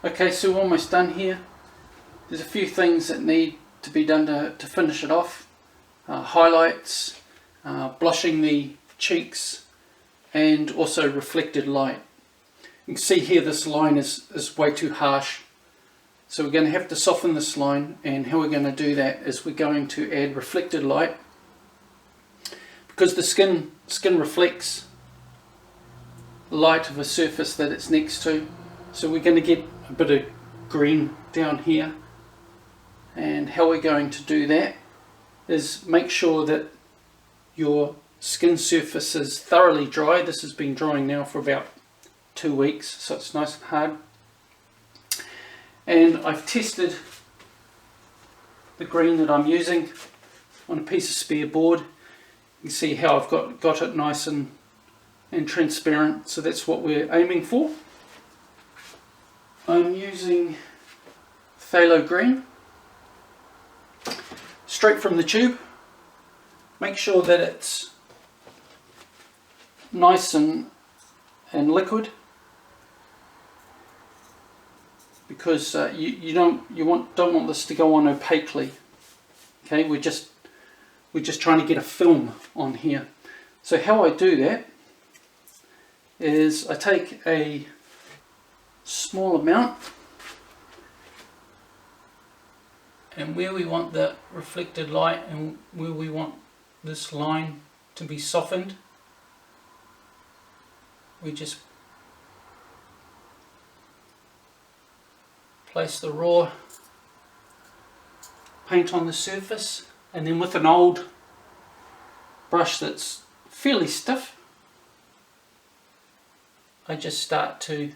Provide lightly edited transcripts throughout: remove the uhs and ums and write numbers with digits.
Okay, so we're almost done here. There's a few things that need to be done to finish it off. Highlights, blushing the cheeks, and also reflected light. You can see here this line is way too harsh. So we're going to have to soften this line, and how we're going to do that is we're going to add reflected light. Because the skin reflects light of a surface that it's next to. So we're going to get a bit of green down here. And how we're going to do that is make sure that your skin surface is thoroughly dry. This has been drying now for about 2 weeks, so it's nice and hard. And I've tested the green that I'm using on a piece of spare board. You can see how I've got it nice and transparent, so that's what we're aiming for. I'm using phthalo green, straight from the tube. Make sure that it's nice and liquid, because you don't want this to go on opaquely. Okay, we're just trying to get a film on here. So how I do that is I take a small amount, and where we want the reflected light and where we want this line to be softened, we just place the raw paint on the surface, and then with an old brush that's fairly stiff, I just start to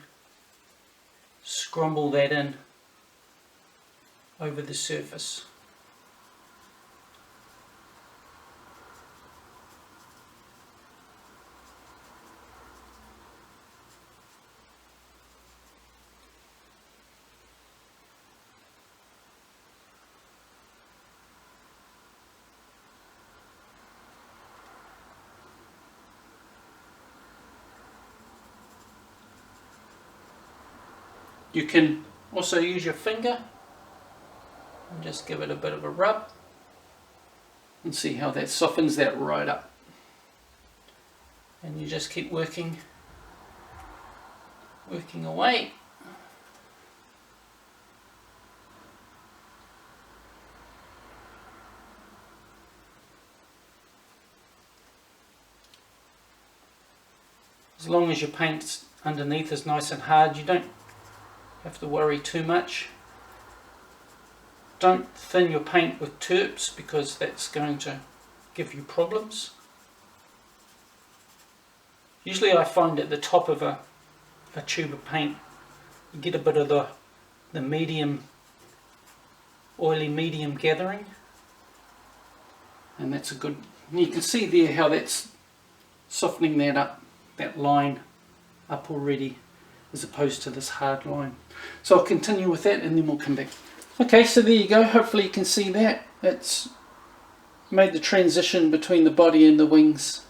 scrumble that in over the surface. You can also use your finger and just give it a bit of a rub and see how that softens that right up. And you just keep working away. As long as your paint underneath is nice and hard, you don't have to worry too much. Don't thin your paint with terps, because that's going to give you problems. Usually I find at the top of a tube of paint you get a bit of the medium, oily medium gathering, and that's a good, you can see there how that's softening that up, that line up already, as opposed to this hard line. So I'll continue with that and then we'll come back. Okay, so there you go. Hopefully you can see that. It's made the transition between the body and the wings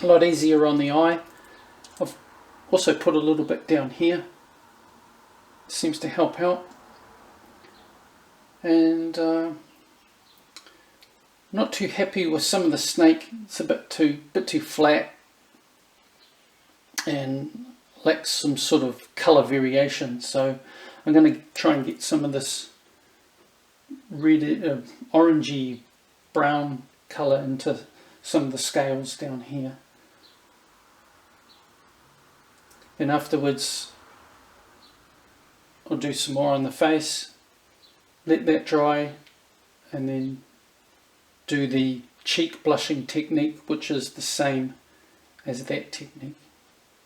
a lot easier on the eye. I've also put a little bit down here. Seems to help out. And not too happy with some of the snake. It's a bit too flat and lacks some sort of colour variation, so I'm going to try and get some of this red, orangey brown colour into some of the scales down here. And afterwards I'll do some more on the face, let that dry, and then do the cheek blushing technique, which is the same as that technique.